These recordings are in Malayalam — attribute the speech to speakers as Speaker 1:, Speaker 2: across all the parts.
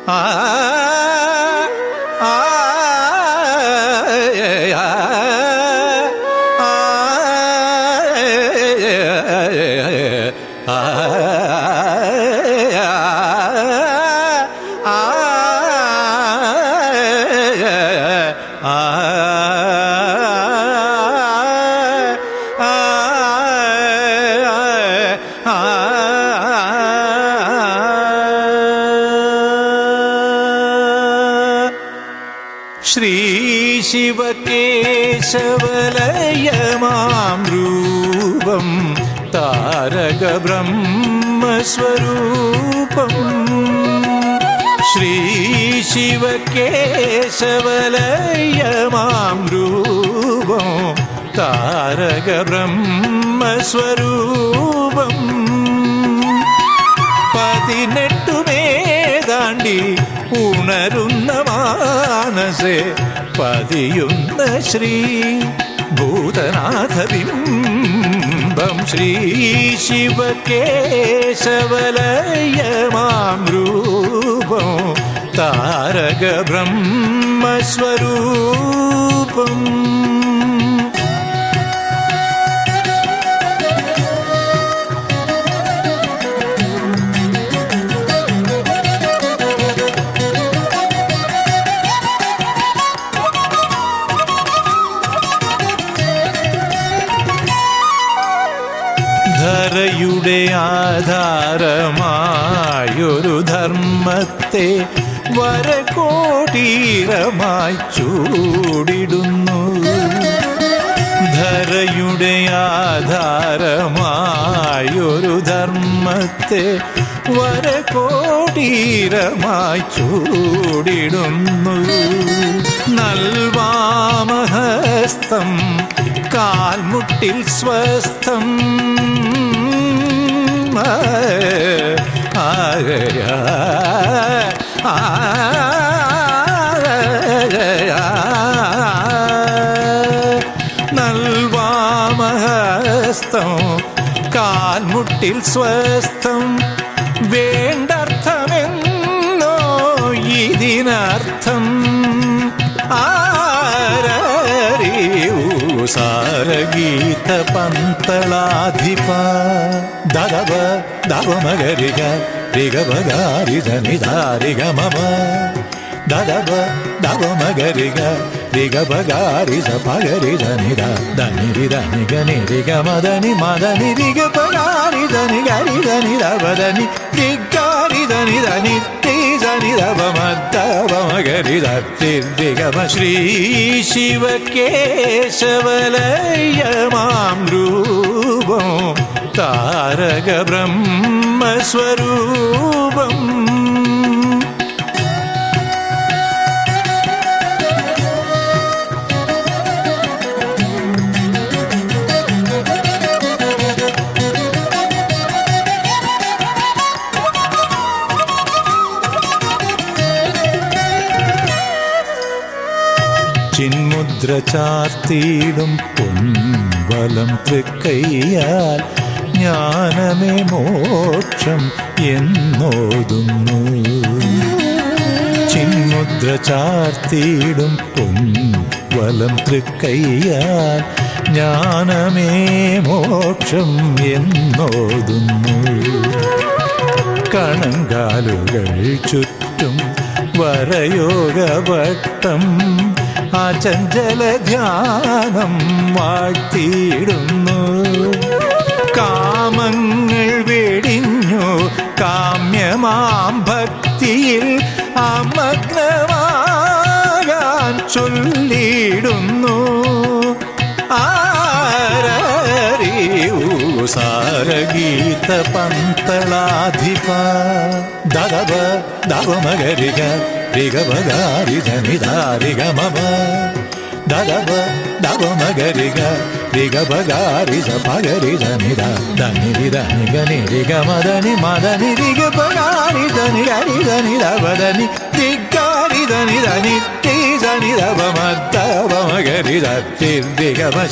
Speaker 1: ആ ആ ശ്രീശിവകേശവലയമാം രൂപം താരകബ്രഹ്മസ്വരൂപം ശ്രീശിവകേശവലയമാം രൂപം താരകബ്രഹ്മസ്വരൂപം 18 മേതാണ്ടി ഉണരുന്ന മാനസേ പതിയുന്ന ശ്രീ ഭൂതനാഥബിംബം ശ്രീശിവകേശവലയമാം രൂപം താരകബ്രഹ്മസ്വരൂപം ധരയുടെ ആധാരമായൊരു ധർമ്മത്തെ വരകോടീരമായി ചൂടിടുന്നു. ധരയുടെ ആധാരമായൊരു ധർമ്മത്തെ വരകോടീരമായി ചൂടിടുന്നു. നൽവാമഹസ്തം കാൽമുട്ടിൽ സ്വസ്ഥം നൽവാമഹസ്തം കാൽമുട്ടിൽ സ്വസ്ഥം വേണ്ടർത്ഥമെന്നോ ഇതിനർത്ഥം സാരഗീത പന്തളാധിപ ദദവ ദവമഗരിഗ രിഗവഗാരിധ നിധാരിഗ മമ ദദവ ദവമഗരിഗ രിഗവഗാരിധ പഗരിധ നിധ ധനിരിധ നിഗനിരിഗ മദനി മദനി രിഗപഗാരിധ നിഗരിധ നിധവദനി ദിഗാരിധ നിധനി ശ്രീശിവകേശവലയമാം രൂപം താരകബ്രഹ്മസ്വരൂപം ചിന്മുദ്ര ചാർത്തിയിടും പൊൻവലം തൃക്കയ്യാൽ ജ്ഞാനമേ മോക്ഷം എന്നോതുന്നു. ചിന്മുദ്ര ചാർത്തിയിടും പൊൻവലം തൃക്കയ്യാൽ ജ്ഞാനമേ മോക്ഷം എന്നോതുന്നു. കണങ്കാലുകൾ ചുറ്റും വരയോഗവട്ടം അചഞ്ചല ധ്യാനം വാഴ്ത്തിയിടുന്നു. കാമങ്ങൾ വെടിഞ്ഞു കാമ്യമാം ഭക്തിയിൽ അമഗ്നമാകാൻ ചൊല്ലിടുന്നു. സാരഗീത പന്തളാധിപ ദദവ ദവമഗരിഗ രിഗവഗാരിധ നിധാരിഗ മമ ദദവ ദവമഗരിഗ രിഗവഗാരിധ പഗരിധ നിധ ധനിരിധ നിഗനിരിഗ മദനി മദനി രിഗപഗാരിധ നിഗരിധ നിധവദനി ദിഗാരിധ നിധനി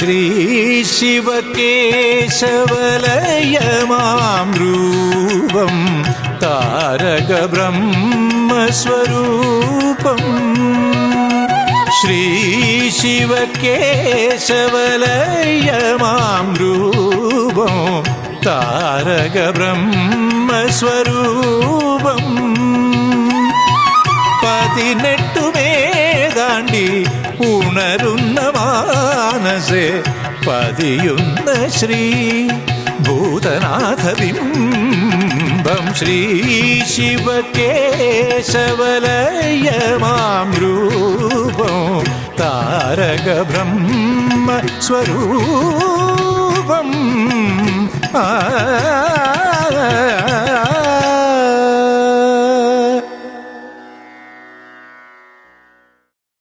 Speaker 1: ശ്രീശിവകേശവലയമാം രൂപം താരകബ്രഹ്മസ്വരൂപം ബ്രഹ്മസ്വരൂപം ശ്രീശിവകേശവലയമാം രൂപം താരക ബ്രഹ്മസ്വരൂപം 18 മേതാണ്ടി ഉണരുന്ന മാനസേ പതിയുന്ന ശ്രീ ഭൂതനാഥ ബിംബം ശ്രീ ശിവകേശവലയമാം രൂപം താരക ബ്രഹ്മ സ്വരൂപം